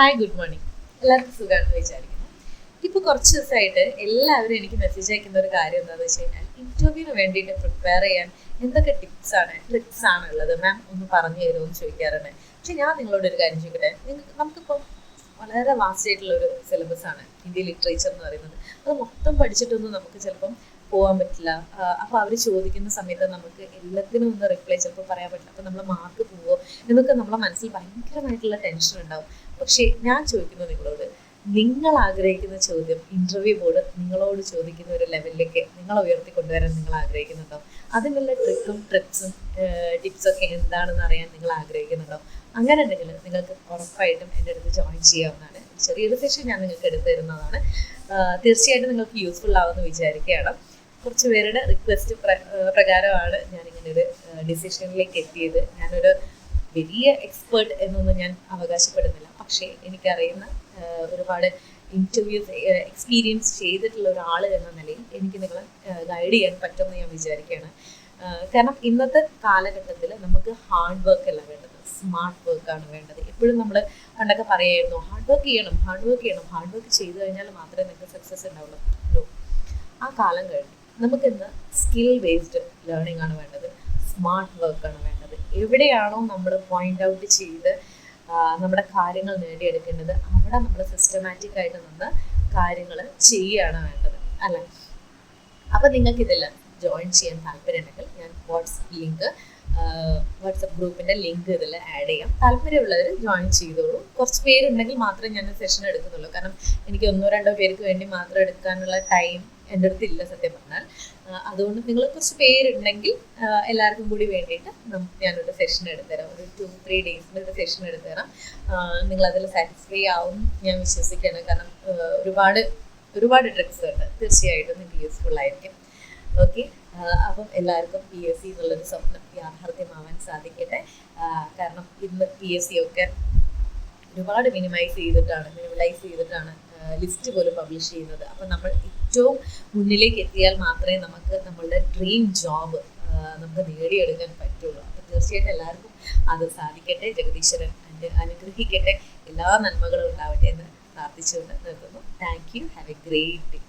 Hi, good morning. എല്ലാവർക്കും സുഖമാണെന്ന് വിചാരിക്കുന്നു. ഇപ്പോൾ കുറച്ച് ദിവസമായിട്ട് എല്ലാവരും എനിക്ക് മെസ്സേജ് അയക്കുന്ന ഒരു കാര്യം എന്താണെന്ന് വെച്ച് കഴിഞ്ഞാൽ, ഇൻ്റർവ്യൂവിന് വേണ്ടിയിട്ട് പ്രിപ്പയർ ചെയ്യാൻ എന്തൊക്കെ ട്രിക്സ് ആണ് ഉള്ളത് മാം ഒന്ന് പറഞ്ഞു തരുമോ എന്ന് ചോദിക്കാറുണ്ട്. പക്ഷെ ഞാൻ നിങ്ങളോട് ഒരു കാര്യം ചോദിക്കട്ടെ, നമുക്കിപ്പോൾ വളരെ വാസ്റ്റ് ആയിട്ടുള്ള ഒരു സിലബസ് ആണ് ഹിന്ദി ലിറ്ററേച്ചർ എന്ന് പറയുന്നത്. അത് മൊത്തം പഠിച്ചിട്ടൊന്നും നമുക്ക് ചിലപ്പം പോകാൻ പറ്റില്ല. അപ്പോൾ അവർ ചോദിക്കുന്ന സമയത്ത് നമുക്ക് എല്ലാത്തിനും ഒന്ന് റിപ്ലൈ ചിലപ്പോൾ പറയാൻ പറ്റില്ല. അപ്പോൾ നമ്മൾ മാർക്ക് പോവോ എന്നൊക്കെ നമ്മളെ മനസ്സിൽ ഭയങ്കരമായിട്ടുള്ള ടെൻഷൻ ഉണ്ടാവും. പക്ഷേ ഞാൻ ചോദിക്കുന്നു നിങ്ങളോട്, നിങ്ങൾ ആഗ്രഹിക്കുന്ന ചോദ്യം ഇൻ്റർവ്യൂ ബോർഡ് നിങ്ങളോട് ചോദിക്കുന്ന ഒരു ലെവലിലേക്ക് നിങ്ങളെ ഉയർത്തി കൊണ്ടുവരാൻ നിങ്ങൾ ആഗ്രഹിക്കുന്നുണ്ടോ? അതിനുള്ള ടിപ്സൊക്കെ എന്താണെന്ന് അറിയാൻ നിങ്ങൾ ആഗ്രഹിക്കുന്നുണ്ടോ? അങ്ങനെ ഉണ്ടെങ്കിൽ നിങ്ങൾക്ക് ഉറപ്പായിട്ടും എൻ്റെ അടുത്ത് ജോയിൻ ചെയ്യാവുന്നതാണ്. ചെറിയൊരു സെഷൻ ഞാൻ നിങ്ങൾക്ക് എടുത്തു തരുന്നതാണ്. തീർച്ചയായിട്ടും നിങ്ങൾക്ക് യൂസ്ഫുൾ ആവുമെന്ന് വിചാരിക്കുകയാണ്. കുറച്ച് പേരുടെ റിക്വസ്റ്റ് പ്രകാരമാണ് ഞാനിങ്ങനെ ഒരു ഡിസിഷനിലേക്ക് എത്തിയത്. ഞാനൊരു വലിയ എക്സ്പേർട്ട് എന്നൊന്നും ഞാൻ അവകാശപ്പെടുന്നില്ല. പക്ഷേ എനിക്കറിയുന്ന ഒരുപാട് ഇൻ്റർവ്യൂസ് എക്സ്പീരിയൻസ് ചെയ്തിട്ടുള്ള ഒരാൾ എന്ന നിലയിൽ എനിക്ക് നിങ്ങളെ ഗൈഡ് ചെയ്യാൻ പറ്റുമെന്ന് ഞാൻ വിചാരിക്കുകയാണ്. കാരണം ഇന്നത്തെ കാലഘട്ടത്തിൽ നമുക്ക് ഹാർഡ് വർക്ക് അല്ല വേണ്ടത്, സ്മാർട്ട് വർക്കാണ് വേണ്ടത്. എപ്പോഴും നമ്മൾ പണ്ടൊക്കെ പറയായിരുന്നു ഹാർഡ് വർക്ക് ചെയ്യണം, ഹാർഡ് വർക്ക് ചെയ്തു കഴിഞ്ഞാൽ മാത്രമേ നിങ്ങൾക്ക് സക്സസ് ഉണ്ടാവുള്ളൂ. ആ കാലം കഴിഞ്ഞു. നമുക്കിന്ന് സ്കിൽ ബേസ്ഡ് ലേണിംഗ് ആണ് വേണ്ടത്, സ്മാർട്ട് വർക്കാണ് വേണ്ടത്. എവിടെയാണോ നമ്മൾ പോയിന്റ് ഔട്ട് ചെയ്ത് നമ്മുടെ കാര്യങ്ങൾ നേടിയെടുക്കേണ്ടത് അവിടെ നമ്മൾ സിസ്റ്റമാറ്റിക് ആയിട്ട് നിന്ന് കാര്യങ്ങൾ ചെയ്യുകയാണ് വേണ്ടത്, അല്ലേ? അപ്പം നിങ്ങൾക്ക് ഇതെല്ലാം ജോയിൻ ചെയ്യാൻ താല്പര്യമുണ്ടെങ്കിൽ ഞാൻ വാട്സപ്പ് ഗ്രൂപ്പിൻ്റെ ലിങ്ക് ഇതിൽ ആഡ് ചെയ്യാം. താല്പര്യമുള്ളവർ ജോയിൻ ചെയ്തോളൂ. കുറച്ച് പേരുണ്ടെങ്കിൽ മാത്രമേ ഞാൻ സെഷൻ എടുക്കുന്നുള്ളൂ. കാരണം എനിക്ക് 1-2 പേർക്ക് വേണ്ടി മാത്രം എടുക്കാനുള്ള ടൈം എൻ്റെ അടുത്തില്ല സത്യം പറഞ്ഞാൽ. അതുകൊണ്ട് നിങ്ങൾ കുറച്ച് പേരുണ്ടെങ്കിൽ എല്ലാവർക്കും കൂടി വേണ്ടിയിട്ട് ഞാനൊരു സെഷൻ എടുത്തുതരാം. ഒരു 2-3 ഡേയ്സിൻ്റെ ഒരു സെഷൻ എടുത്തുതരാം. നിങ്ങളതിൽ സാറ്റിസ്ഫൈ ആവും ഞാൻ വിശ്വസിക്കുകയാണ്. കാരണം ഒരുപാട് ട്രിക്സ് ഉണ്ട്. തീർച്ചയായിട്ടും നിങ്ങൾക്ക് യൂസ്ഫുൾ ആയിരിക്കും. ഓക്കെ, അപ്പം എല്ലാവർക്കും PSC എന്നുള്ളൊരു സ്വപ്നം യാഥാർത്ഥ്യമാവാൻ സാധിക്കട്ടെ. കാരണം ഇന്ന് PSC ഒക്കെ ഒരുപാട് മിനിമൈസ് ചെയ്തിട്ടാണ് ലിസ്റ്റ് പോലും പബ്ലിഷ് ചെയ്യുന്നത്. അപ്പം നമ്മൾ ഏറ്റവും മുന്നിലേക്ക് എത്തിയാൽ മാത്രമേ നമുക്ക് നമ്മളുടെ ഡ്രീം ജോബ് നമുക്ക് നേടിയെടുക്കാൻ പറ്റുള്ളൂ. അപ്പം തീർച്ചയായിട്ടും എല്ലാവർക്കും അത് സാധിക്കട്ടെ. ജഗദീശ്വരൻ അനുഗ്രഹിക്കട്ടെ. എല്ലാ നന്മകളും ഉണ്ടാവട്ടെ എന്ന് പ്രാർത്ഥിച്ചുകൊണ്ട് നിർത്തുന്നു. Thank you. Have A great day.